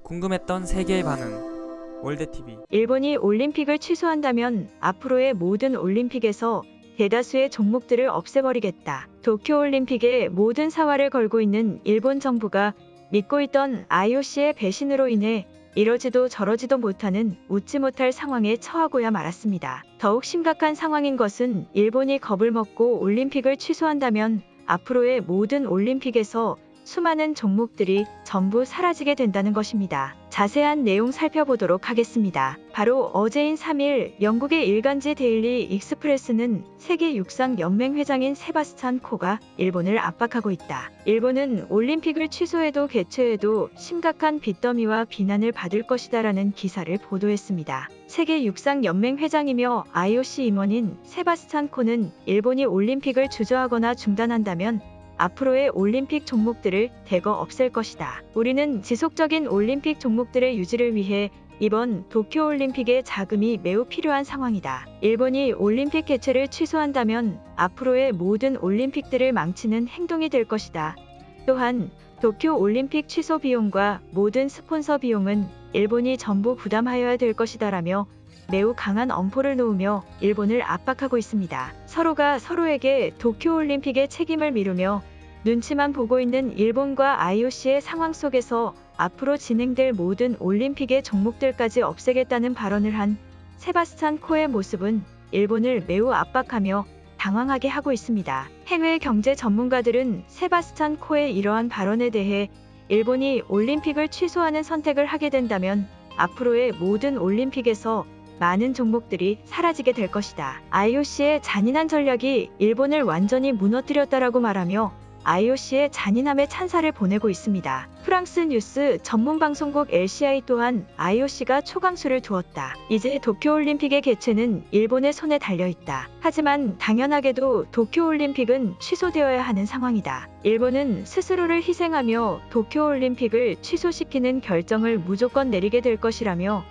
궁금했던 세계의 반응. 월드TV. 일본이 올림픽을 취소한다면 앞으로의 모든 올림픽에서 대다수의 종목들을 없애버리겠다. 도쿄올림픽의 모든 사활을 걸고 있는 일본 정부가 믿고 있던 IOC의 배신으로 인해 이러지도 저러지도 못하는 웃지 못할 상황에 처하고야 말았습니다. 더욱 심각한 상황인 것은 일본이 겁을 먹고 올림픽을 취소한다면 앞으로의 모든 올림픽에서 수많은 종목들이 전부 사라지게 된다는 것입니다. 자세한 내용 살펴보도록 하겠습니다. 바로 어제인 3일 영국의 일간지 데일리 익스프레스는 세계 육상 연맹 회장인 세바스찬 코가 일본을 압박하고 있다. 일본은 올림픽을 취소해도 개최해도 심각한 빚더미와 비난을 받을 것이다라는 기사를 보도했습니다. 세계 육상 연맹 회장이며 IOC 임원인 세바스찬 코는 일본이 올림픽을 주저하거나 중단한다면 앞으로의 올림픽 종목들을 대거 없앨 것이다. 우리는 지속적인 올림픽 종목들의 유지를 위해 이번 도쿄올림픽의 자금이 매우 필요한 상황이다. 일본이 올림픽 개최를 취소한다면 앞으로의 모든 올림픽들을 망치는 행동이 될 것이다. 또한 도쿄올림픽 취소 비용과 모든 스폰서 비용은 일본이 전부 부담하여야 될 것이다라며 매우 강한 엄포를 놓으며 일본을 압박하고 있습니다. 서로가 서로에게 도쿄올림픽의 책임을 미루며 눈치만 보고 있는 일본과 IOC의 상황 속에서 앞으로 진행될 모든 올림픽의 종목들까지 없애겠다는 발언을 한 세바스찬 코의 모습은 일본을 매우 압박하며 당황하게 하고 있습니다. 해외 경제 전문가들은 세바스찬 코의 이러한 발언에 대해 일본이 올림픽을 취소하는 선택을 하게 된다면 앞으로의 모든 올림픽에서 많은 종목들이 사라지게 될 것이다. IOC의 잔인한 전략이 일본을 완전히 무너뜨렸다라고 말하며 IOC의 잔인함에 찬사를 보내고 있습니다. 프랑스 뉴스 전문 방송국 LCI 또한 IOC가 초강수를 두었다. 이제 도쿄올림픽의 개최는 일본의 손에 달려있다. 하지만 당연하게도 도쿄올림픽은 취소되어야 하는 상황이다. 일본은 스스로를 희생하며 도쿄올림픽을 취소시키는 결정을 무조건 내리게 될 것이라며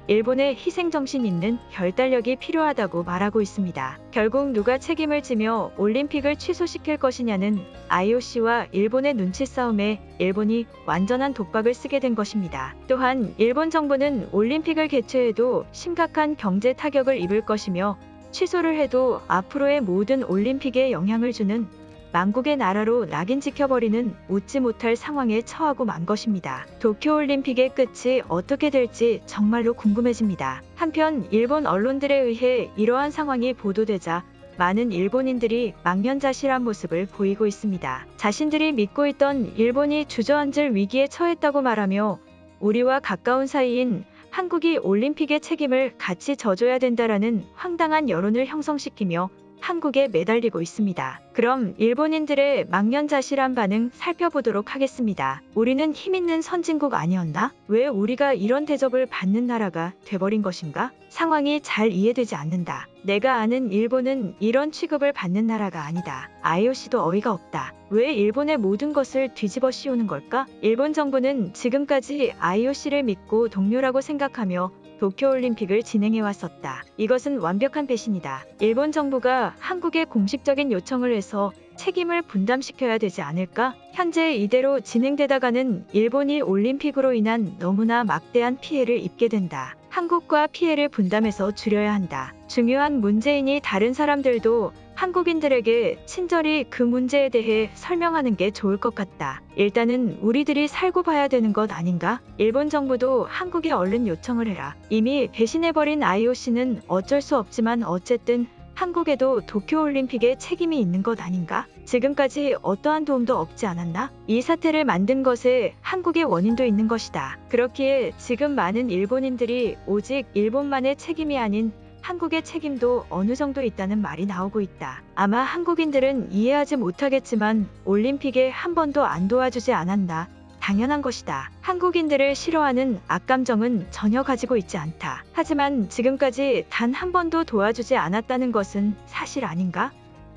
일본의 희생정신 있는 결단력이 필요하다고 말하고 있습니다. 결국 누가 책임을 지며 올림픽을 취소시킬 것이냐는 IOC와 일본의 눈치 싸움에 일본이 완전한 독박을 쓰게 된 것입니다. 또한 일본 정부는 올림픽을 개최해도 심각한 경제 타격을 입을 것이며 취소를 해도 앞으로의 모든 올림픽에 영향을 주는 망국의 나라로 낙인 찍혀버리는 웃지 못할 상황에 처하고 만 것입니다. 도쿄올림픽의 끝이 어떻게 될지 정말로 궁금해집니다. 한편 일본 언론들에 의해 이러한 상황이 보도되자 많은 일본인들이 망연자실한 모습을 보이고 있습니다. 자신들이 믿고 있던 일본이 주저앉을 위기에 처했다고 말하며 우리와 가까운 사이인 한국이 올림픽의 책임을 같이 져줘야 된다라는 황당한 여론을 형성시키며 한국에 매달리고 있습니다. 그럼 일본인들의 망연자실한 반응 살펴보도록 하겠습니다. 우리는 힘있는 선진국 아니었나? 왜 우리가 이런 대접을 받는 나라가 돼버린 것인가? 상황이 잘 이해되지 않는다. 내가 아는 일본은 이런 취급을 받는 나라가 아니다. IOC도 어이가 없다. 왜 일본의 모든 것을 뒤집어 씌우는 걸까? 일본 정부는 지금까지 IOC를 믿고 동료라고 생각하며 도쿄올림픽을 진행해왔었다. 이것은 완벽한 배신이다. 일본 정부가 한국에 공식적인 요청을 해서 책임을 분담시켜야 되지 않을까? 현재 이대로 진행되다가는 일본이 올림픽으로 인한 너무나 막대한 피해를 입게 된다. 한국과 피해를 분담해서 줄여야 한다. 중요한 문제이니 다른 사람들도 한국인들에게 친절히 그 문제에 대해 설명하는 게 좋을 것 같다. 일단은 우리들이 살고 봐야 되는 것 아닌가? 일본 정부도 한국에 얼른 요청을 해라. 이미 배신해버린 IOC는 어쩔 수 없지만 어쨌든 한국에도 도쿄올림픽에 책임이 있는 것 아닌가? 지금까지 어떠한 도움도 없지 않았나? 이 사태를 만든 것에 한국의 원인도 있는 것이다. 그렇기에 지금 많은 일본인들이 오직 일본만의 책임이 아닌 한국의 책임도 어느 정도 있다는 말이 나오고 있다. 아마 한국인들은 이해하지 못하겠지만 올림픽에 한 번도 안 도와주지 않았나? 당연한 것이다. 한국인들을 싫어하는 악감정은 전혀 가지고 있지 않다. 하지만 지금까지 단 한 번도 도와주지 않았다는 것은 사실 아닌가?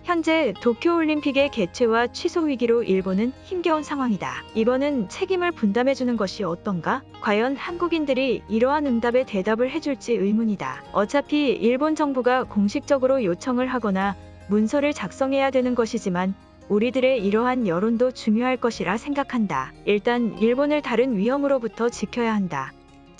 현재 도쿄올림픽의 개최와 취소 위기로 일본은 힘겨운 상황이다. 이번은 책임을 분담해주는 것이 어떤가? 과연 한국인들이 이러한 응답에 대답을 해줄지 의문이다. 어차피 일본 정부가 공식적으로 요청을 하거나 문서를 작성해야 되는 것이지만 우리들의 이러한 여론도 중요할 것이라 생각한다. 일단 일본을 다른 위험으로부터 지켜야 한다.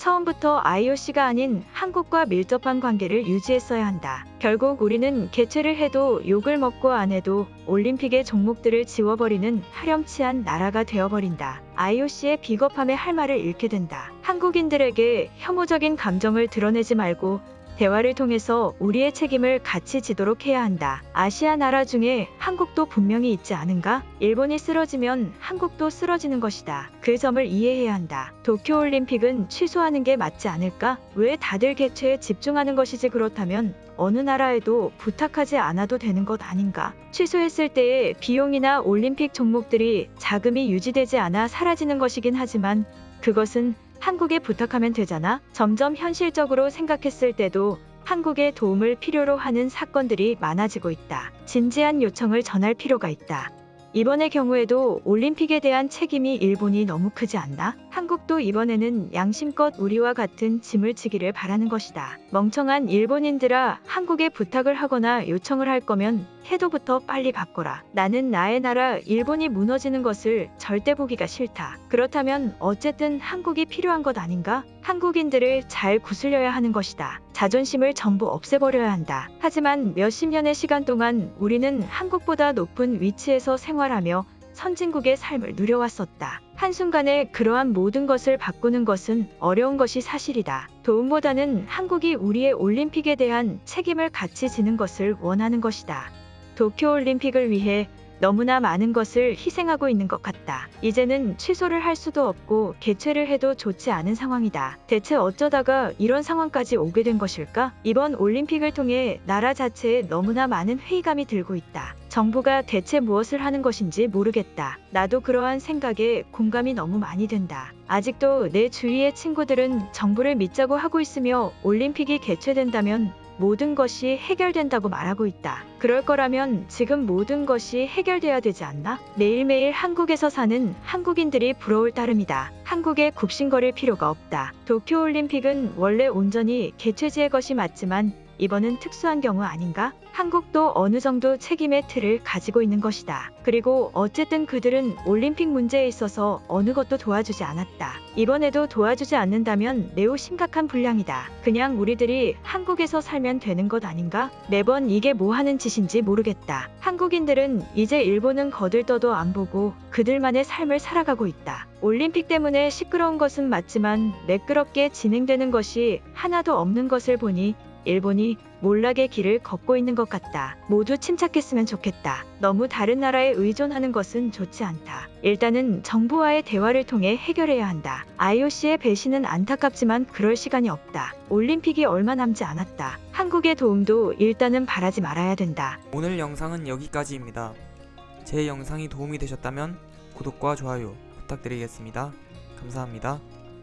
처음부터 IOC가 아닌 한국과 밀접한 관계를 유지했어야 한다. 결국 우리는 개최를 해도 욕을 먹고 안 해도 올림픽의 종목들을 지워버리는 파렴치한 나라가 되어버린다. IOC의 비겁함에 할 말을 잃게 된다. 한국인들에게 혐오적인 감정을 드러내지 말고 대화를 통해서 우리의 책임을 같이 지도록 해야 한다. 아시아 나라 중에 한국도 분명히 있지 않은가? 일본이 쓰러지면 한국도 쓰러지는 것이다. 그 점을 이해해야 한다. 도쿄올림픽은 취소하는 게 맞지 않을까? 왜 다들 개최에 집중하는 것이지? 그렇다면 어느 나라에도 부탁하지 않아도 되는 것 아닌가? 취소했을 때의 비용이나 올림픽 종목들이 자금이 유지되지 않아 사라지는 것이긴 하지만 그것은 한국에 부탁하면 되잖아. 점점 현실적으로 생각했을 때도 한국의 도움을 필요로 하는 사건들이 많아지고 있다. 진지한 요청을 전할 필요가 있다. 이번의 경우에도 올림픽에 대한 책임이 일본이 너무 크지 않나? 한국도 이번에는 양심껏 우리와 같은 짐을 지기를 바라는 것이다. 멍청한 일본인들아, 한국에 부탁을 하거나 요청을 할 거면 태도부터 빨리 바꿔라. 나는 나의 나라 일본이 무너지는 것을 절대 보기가 싫다. 그렇다면 어쨌든 한국이 필요한 것 아닌가? 한국인들을 잘 구슬려야 하는 것이다. 자존심을 전부 없애버려야 한다. 하지만 몇십 년의 시간 동안 우리는 한국보다 높은 위치에서 생활하며 선진국의 삶을 누려왔었다. 한순간에 그러한 모든 것을 바꾸는 것은 어려운 것이 사실이다. 도움보다는 한국이 우리의 올림픽에 대한 책임을 같이 지는 것을 원하는 것이다. 도쿄올림픽을 위해 너무나 많은 것을 희생하고 있는 것 같다. 이제는 취소를 할 수도 없고 개최를 해도 좋지 않은 상황이다. 대체 어쩌다가 이런 상황까지 오게 된 것일까? 이번 올림픽을 통해 나라 자체에 너무나 많은 회의감이 들고 있다. 정부가 대체 무엇을 하는 것인지 모르겠다. 나도 그러한 생각에 공감이 너무 많이 된다. 아직도 내 주위의 친구들은 정부를 믿자고 하고 있으며 올림픽이 개최된다면 모든 것이 해결된다고 말하고 있다. 그럴 거라면 지금 모든 것이 해결돼야 되지 않나? 매일매일 한국에서 사는 한국인들이 부러울 따름이다. 한국에 굽신거릴 필요가 없다. 도쿄올림픽은 원래 온전히 개최지의 것이 맞지만 이번은 특수한 경우 아닌가? 한국도 어느 정도 책임의 틀을 가지고 있는 것이다. 그리고 어쨌든 그들은 올림픽 문제에 있어서 어느 것도 도와주지 않았다. 이번에도 도와주지 않는다면 매우 심각한 불량이다. 그냥 우리들이 한국에서 살면 되는 것 아닌가? 매번 이게 뭐 하는 짓인지 모르겠다. 한국인들은 이제 일본은 거들떠도 안 보고 그들만의 삶을 살아가고 있다. 올림픽 때문에 시끄러운 것은 맞지만 매끄럽게 진행되는 것이 하나도 없는 것을 보니 일본이 몰락의 길을 걷고 있는 것 같다. 모두 침착했으면 좋겠다. 너무 다른 나라에 의존하는 것은 좋지 않다. 일단은 정부와의 대화를 통해 해결해야 한다. IOC의 배신은 안타깝지만 그럴 시간이 없다. 올림픽이 얼마 남지 않았다. 한국의 도움도 일단은 바라지 말아야 된다. 오늘 영상은 여기까지입니다. 제 영상이 도움이 되셨다면 구독과 좋아요 부탁드리겠습니다. 감사합니다.